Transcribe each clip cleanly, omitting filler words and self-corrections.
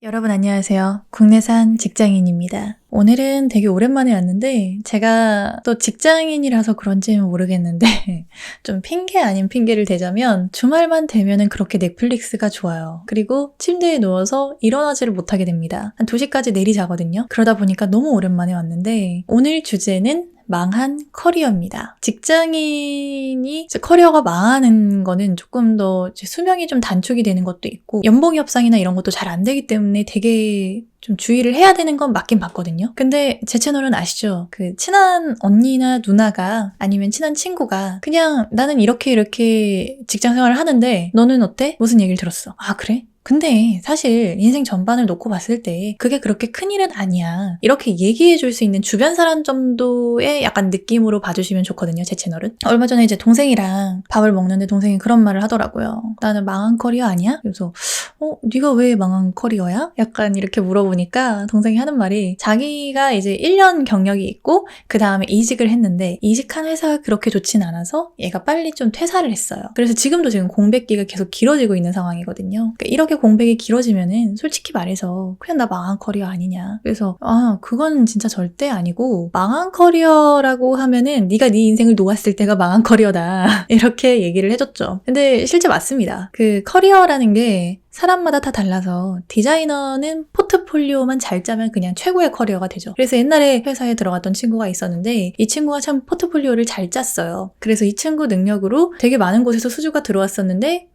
여러분 안녕하세요. 국내산 직장인입니다. 오늘은 되게 오랜만에 왔는데 제가 또 직장인이라서 그런지는 모르겠는데 좀 핑계 아닌 핑계를 대자면 주말만 되면은 그렇게 넷플릭스가 좋아요. 그리고 침대에 누워서 일어나지를 못하게 됩니다. 한 2시까지 내리 자거든요. 그러다 보니까 너무 오랜만에 왔는데 오늘 주제는 망한 커리어입니다. 직장인이 커리어가 망하는 거는 조금 더 수명이 좀 단축이 되는 것도 있고 연봉 협상이나 이런 것도 잘 안 되기 때문에 되게 좀 주의를 해야 되는 건 맞긴 맞거든요. 근데 제 채널은 아시죠? 그 친한 언니나 누나가 아니면 친한 친구가 그냥 나는 이렇게 직장 생활을 하는데 너는 어때? 무슨 얘기를 들었어? 아 그래? 근데 사실 인생 전반을 놓고 봤을 때 그게 그렇게 큰일은 아니야. 이렇게 얘기해 줄 수 있는 주변 사람 정도의 약간 느낌으로 봐주시면 좋거든요, 제 채널은. 얼마 전에 이제 동생이랑 밥을 먹는데 동생이 그런 말을 하더라고요. 나는 망한 커리어 아니야? 그래서 네가 왜 망한 커리어야? 약간 이렇게 물어보니까 동생이 하는 말이 자기가 이제 1년 경력이 있고 그 다음에 이직을 했는데 이직한 회사가 그렇게 좋진 않아서 얘가 빨리 좀 퇴사를 했어요. 그래서 지금 공백기가 계속 길어지고 있는 상황이거든요. 그러니까 이렇게 공백이 길어지면은 솔직히 말해서 그냥 나 망한 커리어 아니냐. 그래서 그건 진짜 절대 아니고 망한 커리어라고 하면은 네가 네 인생을 놓았을 때가 망한 커리어다. 이렇게 얘기를 해줬죠. 근데 실제 맞습니다. 그 커리어라는 게 사람마다 다 달라서 디자이너는 포트폴리오만 잘 짜면 그냥 최고의 커리어가 되죠. 그래서 옛날에 회사에 들어갔던 친구가 있었는데 이 친구가 참 포트폴리오를 잘 짰어요. 그래서 이 친구 능력으로 되게 많은 곳에서 수주가 들어왔었는데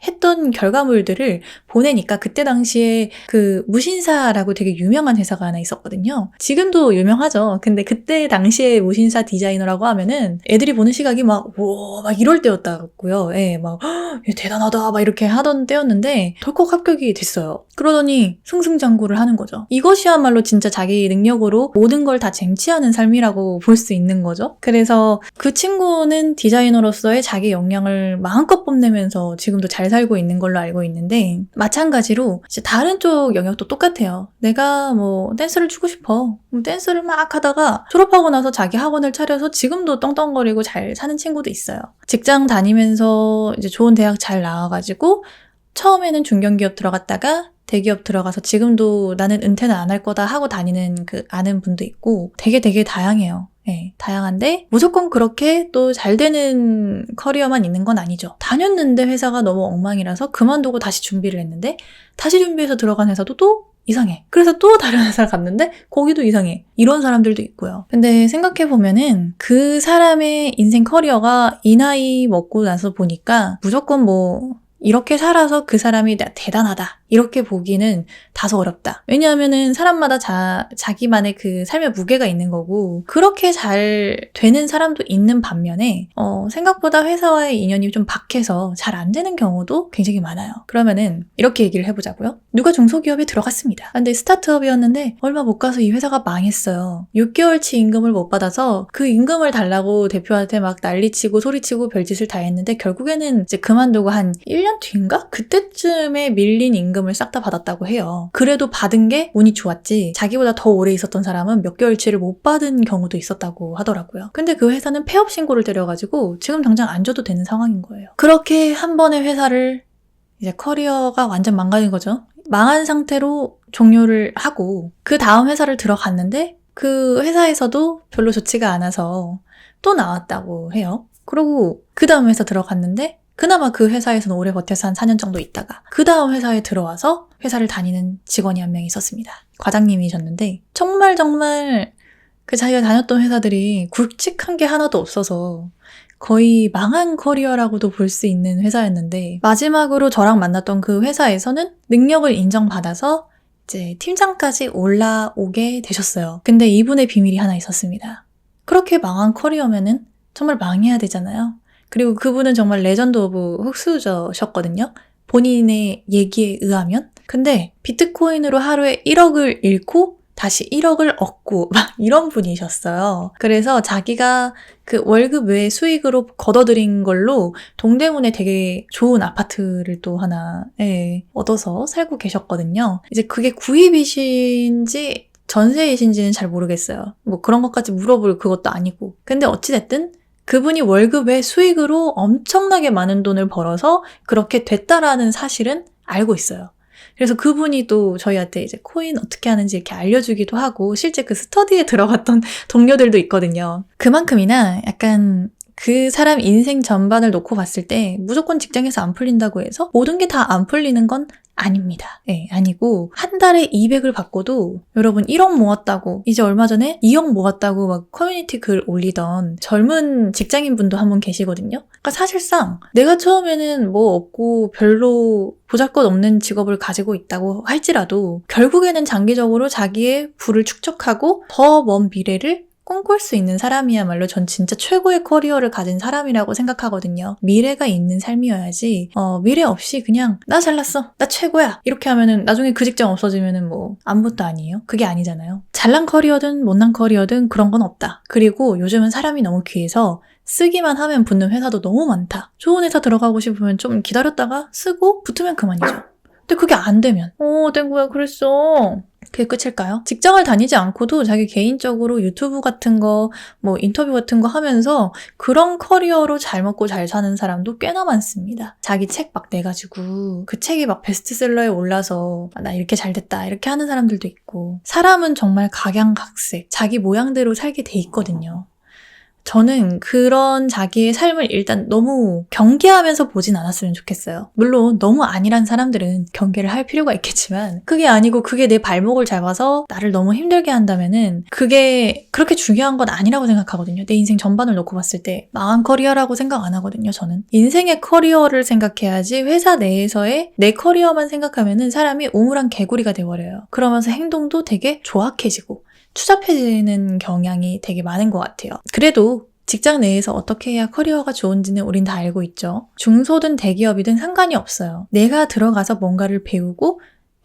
했던 결과물들을 보내니까 그때 당시에 그 무신사라고 되게 유명한 회사가 하나 있었거든요. 지금도 유명하죠. 근데 그때 당시에 무신사 디자이너라고 하면은 애들이 보는 시각이 막 이럴 때였다고요. 예, 얘 대단하다 막 이렇게 하던 때였는데 덜컥 합격이 됐어요. 그러더니 승승장구를 하는 거죠. 이것이야말로 진짜 자기 능력으로 모든 걸 다 쟁취하는 삶이라고 볼 수 있는 거죠. 그래서 그 친구는 디자이너로서의 자기 역량을 마음껏 뽐내면서 지금도 잘 살고 있는 걸로 알고 있는데 마찬가지로 이제 다른 쪽 영역도 똑같아요. 내가 댄스를 추고 싶어. 댄스를 막 하다가 졸업하고 나서 자기 학원을 차려서 지금도 떵떵거리고 잘 사는 친구도 있어요. 직장 다니면서 이제 좋은 대학 잘 나와가지고 처음에는 중견기업 들어갔다가 대기업 들어가서 지금도 나는 은퇴는 안 할 거다 하고 다니는 아는 분도 있고 되게 다양해요. 네, 다양한데 무조건 그렇게 또 잘 되는 커리어만 있는 건 아니죠. 다녔는데 회사가 너무 엉망이라서 그만두고 다시 준비를 했는데 다시 준비해서 들어간 회사도 또 이상해. 그래서 또 다른 회사를 갔는데 거기도 이상해. 이런 사람들도 있고요. 근데 생각해보면은 그 사람의 인생 커리어가 이 나이 먹고 나서 보니까 무조건 이렇게 살아서 그 사람이 대단하다. 이렇게 보기는 다소 어렵다. 왜냐하면은 사람마다 자기만의 그 삶의 무게가 있는 거고 그렇게 잘 되는 사람도 있는 반면에 생각보다 회사와의 인연이 좀 박해서 잘 안 되는 경우도 굉장히 많아요. 그러면은 이렇게 얘기를 해보자고요. 누가 중소기업에 들어갔습니다. 근데 스타트업이었는데 얼마 못 가서 이 회사가 망했어요. 6개월치 임금을 못 받아서 그 임금을 달라고 대표한테 막 난리치고 소리치고 별짓을 다 했는데 결국에는 이제 그만두고 한 1년 뒤인가? 그때쯤에 밀린 임금을 싹 다 받았다고 해요. 그래도 받은 게 운이 좋았지 자기보다 더 오래 있었던 사람은 몇 개월치를 못 받은 경우도 있었다고 하더라고요. 근데 그 회사는 폐업 신고를 때려가지고 지금 당장 안 줘도 되는 상황인 거예요. 그렇게 한 번의 회사를 이제 커리어가 완전 망가진 거죠. 망한 상태로 종료를 하고 그 다음 회사를 들어갔는데 그 회사에서도 별로 좋지가 않아서 또 나왔다고 해요. 그리고 그 다음 회사 들어갔는데 그나마 그 회사에서는 오래 버텨서 한 4년 정도 있다가 그 다음 회사에 들어와서 회사를 다니는 직원이 한 명 있었습니다. 과장님이셨는데 정말 그 자기가 다녔던 회사들이 굵직한 게 하나도 없어서 거의 망한 커리어라고도 볼 수 있는 회사였는데 마지막으로 저랑 만났던 그 회사에서는 능력을 인정받아서 이제 팀장까지 올라오게 되셨어요. 근데 이분의 비밀이 하나 있었습니다. 그렇게 망한 커리어면은 정말 망해야 되잖아요. 그리고 그분은 정말 레전드 오브 흑수저셨거든요. 본인의 얘기에 의하면. 근데 비트코인으로 하루에 1억을 잃고 다시 1억을 얻고 막 이런 분이셨어요. 그래서 자기가 그 월급 외 수익으로 걷어들인 걸로 동대문에 되게 좋은 아파트를 또 하나 얻어서 살고 계셨거든요. 이제 그게 구입이신지 전세이신지는 잘 모르겠어요. 그런 것까지 물어볼 그것도 아니고. 근데 어찌됐든 그분이 월급 외 수익으로 엄청나게 많은 돈을 벌어서 그렇게 됐다라는 사실은 알고 있어요. 그래서 그분이 또 저희한테 이제 코인 어떻게 하는지 이렇게 알려주기도 하고 실제 그 스터디에 들어갔던 동료들도 있거든요. 그만큼이나 약간 그 사람 인생 전반을 놓고 봤을 때 무조건 직장에서 안 풀린다고 해서 모든 게 다 안 풀리는 건 아닙니다. 네, 아니고 한 달에 200을 받고도 여러분 1억 모았다고 이제 얼마 전에 2억 모았다고 막 커뮤니티 글 올리던 젊은 직장인 분도 한 분 계시거든요. 그러니까 사실상 내가 처음에는 뭐 없고 별로 보잘것없는 직업을 가지고 있다고 할지라도 결국에는 장기적으로 자기의 부를 축적하고 더 먼 미래를 꿈꿀 수 있는 사람이야말로 전 진짜 최고의 커리어를 가진 사람이라고 생각하거든요. 미래가 있는 삶이어야지 미래 없이 그냥 나 잘났어, 나 최고야 이렇게 하면은 나중에 그 직장 없어지면은 뭐 아무것도 아니에요. 그게 아니잖아요. 잘난 커리어든 못난 커리어든 그런 건 없다. 그리고 요즘은 사람이 너무 귀해서 쓰기만 하면 붙는 회사도 너무 많다. 좋은 회사 들어가고 싶으면 좀 기다렸다가 쓰고 붙으면 그만이죠. 근데 그게 안 되면 땡구야 그랬어. 그게 끝일까요? 직장을 다니지 않고도 자기 개인적으로 유튜브 같은 거, 뭐 인터뷰 같은 거 하면서 그런 커리어로 잘 먹고 잘 사는 사람도 꽤나 많습니다. 자기 책 막 내가지고 그 책이 막 베스트셀러에 올라서 나 이렇게 잘 됐다 이렇게 하는 사람들도 있고 사람은 정말 각양각색 자기 모양대로 살게 돼 있거든요. 저는 그런 자기의 삶을 일단 너무 경계하면서 보진 않았으면 좋겠어요. 물론 너무 안일한 사람들은 경계를 할 필요가 있겠지만 그게 아니고 그게 내 발목을 잡아서 나를 너무 힘들게 한다면은 그게 그렇게 중요한 건 아니라고 생각하거든요. 내 인생 전반을 놓고 봤을 때 망한 커리어라고 생각 안 하거든요. 저는 인생의 커리어를 생각해야지 회사 내에서의 내 커리어만 생각하면은 사람이 우물한 개구리가 돼버려요. 그러면서 행동도 되게 조악해지고 추잡해지는 경향이 되게 많은 것 같아요. 그래도 직장 내에서 어떻게 해야 커리어가 좋은지는 우린 다 알고 있죠. 중소든 대기업이든 상관이 없어요. 내가 들어가서 뭔가를 배우고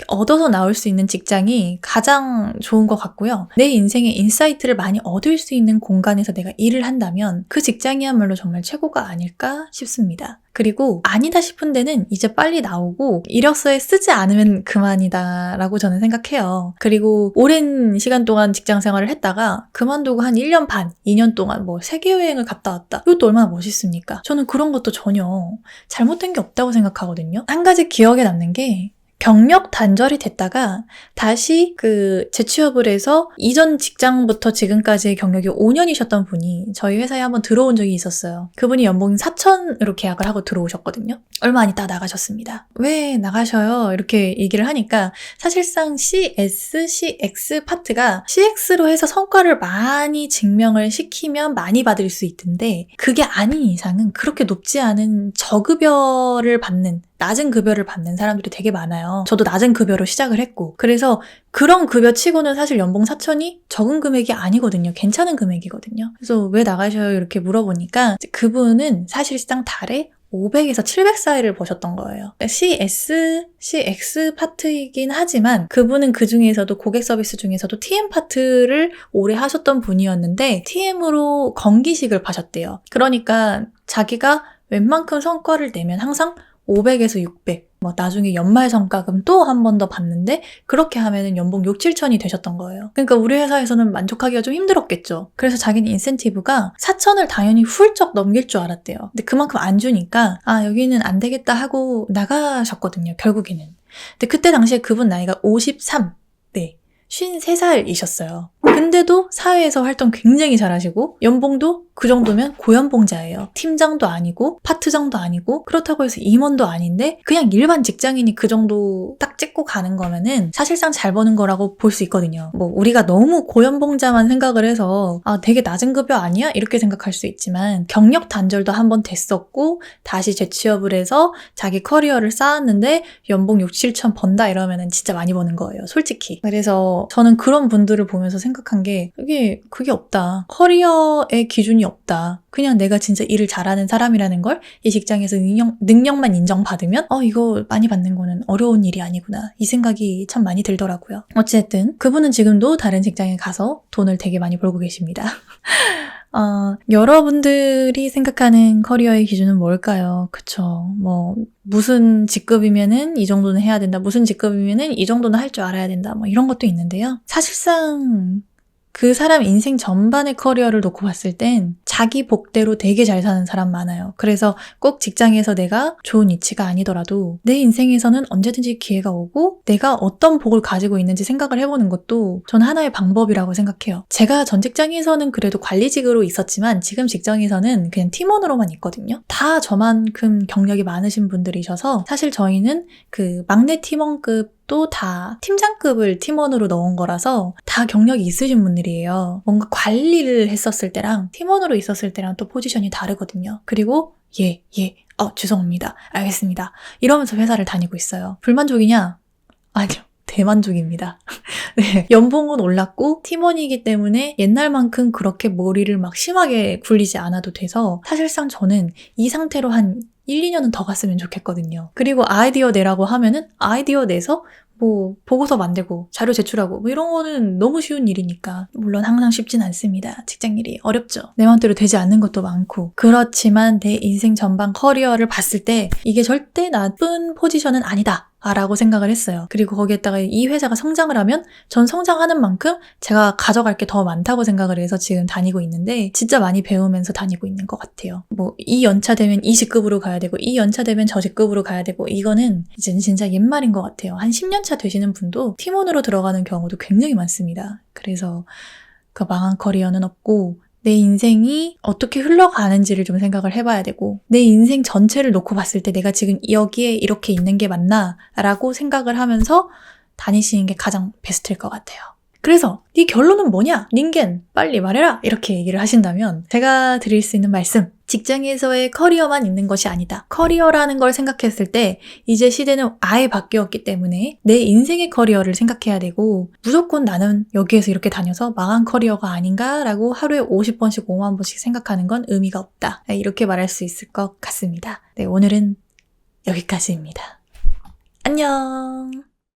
얻어서 나올 수 있는 직장이 가장 좋은 것 같고요. 내 인생의 인사이트를 많이 얻을 수 있는 공간에서 내가 일을 한다면 그 직장이야말로 정말 최고가 아닐까 싶습니다. 그리고 아니다 싶은 데는 이제 빨리 나오고 이력서에 쓰지 않으면 그만이다 라고 저는 생각해요. 그리고 오랜 시간 동안 직장 생활을 했다가 그만두고 한 1년 반, 2년 동안 뭐 세계여행을 갔다 왔다. 이것도 얼마나 멋있습니까? 저는 그런 것도 전혀 잘못된 게 없다고 생각하거든요. 한 가지 기억에 남는 게 경력 단절이 됐다가 다시 재취업을 해서 이전 직장부터 지금까지의 경력이 5년이셨던 분이 저희 회사에 한번 들어온 적이 있었어요. 그분이 연봉 4천으로 계약을 하고 들어오셨거든요. 얼마 안 있다가 나가셨습니다. 왜 나가셔요? 이렇게 얘기를 하니까 사실상 CS, CX 파트가 CX로 해서 성과를 많이 증명을 시키면 많이 받을 수 있던데 그게 아닌 이상은 그렇게 높지 않은 저급여를 받는 낮은 급여를 받는 사람들이 되게 많아요. 저도 낮은 급여로 시작을 했고 그래서 그런 급여 치고는 사실 연봉 4천이 적은 금액이 아니거든요. 괜찮은 금액이거든요. 그래서 왜 나가셔요? 이렇게 물어보니까 그분은 사실상 달에 500에서 700 사이를 버셨던 거예요. CS, CX 파트이긴 하지만 그분은 그 중에서도 고객 서비스 중에서도 TM 파트를 오래 하셨던 분이었는데 TM으로 건기식을 파셨대요. 그러니까 자기가 웬만큼 성과를 내면 항상 500에서 600, 나중에 연말 성과금 또 한 번 더 받는데 그렇게 하면은 연봉 6, 7천이 되셨던 거예요. 그러니까 우리 회사에서는 만족하기가 좀 힘들었겠죠. 그래서 자기는 인센티브가 4천을 당연히 훌쩍 넘길 줄 알았대요. 근데 그만큼 안 주니까 여기는 안 되겠다 하고 나가셨거든요. 결국에는. 근데 그때 당시에 그분 나이가 53, 네. 53살이셨어요. 근데도 사회에서 활동 굉장히 잘하시고 연봉도 그 정도면 고연봉자예요. 팀장도 아니고 파트장도 아니고 그렇다고 해서 임원도 아닌데 그냥 일반 직장인이 그 정도 딱 찍고 가는 거면은 사실상 잘 버는 거라고 볼 수 있거든요. 우리가 너무 고연봉자만 생각을 해서 되게 낮은 급여 아니야? 이렇게 생각할 수 있지만 경력 단절도 한 번 됐었고 다시 재취업을 해서 자기 커리어를 쌓았는데 연봉 6, 7천 번다 이러면은 진짜 많이 버는 거예요. 솔직히. 그래서 저는 그런 분들을 보면서 생각한 게 그게 없다. 커리어의 기준이 없다. 그냥 내가 진짜 일을 잘하는 사람이라는 걸 이 직장에서 능력만 인정받으면 이거 많이 받는 거는 어려운 일이 아니구나. 이 생각이 참 많이 들더라고요. 어쨌든 그분은 지금도 다른 직장에 가서 돈을 되게 많이 벌고 계십니다. 여러분들이 생각하는 커리어의 기준은 뭘까요? 그쵸. 무슨 직급이면은 이 정도는 해야 된다. 무슨 직급이면은 이 정도는 할 줄 알아야 된다. 이런 것도 있는데요. 사실상 그 사람 인생 전반의 커리어를 놓고 봤을 땐 자기 복대로 되게 잘 사는 사람 많아요. 그래서 꼭 직장에서 내가 좋은 위치가 아니더라도 내 인생에서는 언제든지 기회가 오고 내가 어떤 복을 가지고 있는지 생각을 해보는 것도 전 하나의 방법이라고 생각해요. 제가 전 직장에서는 그래도 관리직으로 있었지만 지금 직장에서는 그냥 팀원으로만 있거든요. 다 저만큼 경력이 많으신 분들이셔서 사실 저희는 그 막내 팀원급 또 다 팀장급을 팀원으로 넣은 거라서 다 경력이 있으신 분들이에요. 뭔가 관리를 했었을 때랑 팀원으로 있었을 때랑 또 포지션이 다르거든요. 그리고 죄송합니다. 알겠습니다. 이러면서 회사를 다니고 있어요. 불만족이냐? 아니요. 대만족입니다. 네, 연봉은 올랐고 팀원이기 때문에 옛날만큼 그렇게 머리를 막 심하게 굴리지 않아도 돼서 사실상 저는 이 상태로 한 1, 2년은 더 갔으면 좋겠거든요. 그리고 아이디어 내라고 하면은 아이디어 내서 뭐 보고서 만들고 자료 제출하고 뭐 이런 거는 너무 쉬운 일이니까 물론 항상 쉽진 않습니다. 직장 일이 어렵죠. 내 마음대로 되지 않는 것도 많고 그렇지만 내 인생 전반 커리어를 봤을 때 이게 절대 나쁜 포지션은 아니다 라고 생각을 했어요. 그리고 거기에다가 이 회사가 성장을 하면 전 성장하는 만큼 제가 가져갈 게 더 많다고 생각을 해서 지금 다니고 있는데 진짜 많이 배우면서 다니고 있는 것 같아요. 뭐 이 연차 되면 이 직급으로 가야 되고 이 연차 되면 저 직급으로 가야 되고 이거는 이제 진짜 옛말인 것 같아요. 한 10년 차 되시는 분도 팀원으로 들어가는 경우도 굉장히 많습니다. 그래서 그 망한 커리어는 없고 내 인생이 어떻게 흘러가는지를 좀 생각을 해봐야 되고 내 인생 전체를 놓고 봤을 때 내가 지금 여기에 이렇게 있는 게 맞나? 라고 생각을 하면서 다니시는 게 가장 베스트일 것 같아요. 그래서 네 결론은 뭐냐? 닌겐 빨리 말해라! 이렇게 얘기를 하신다면 제가 드릴 수 있는 말씀 직장에서의 커리어만 있는 것이 아니다. 커리어라는 걸 생각했을 때 이제 시대는 아예 바뀌었기 때문에 내 인생의 커리어를 생각해야 되고 무조건 나는 여기에서 이렇게 다녀서 망한 커리어가 아닌가라고 하루에 50번씩 5만 번씩 생각하는 건 의미가 없다. 이렇게 말할 수 있을 것 같습니다. 네, 오늘은 여기까지입니다. 안녕!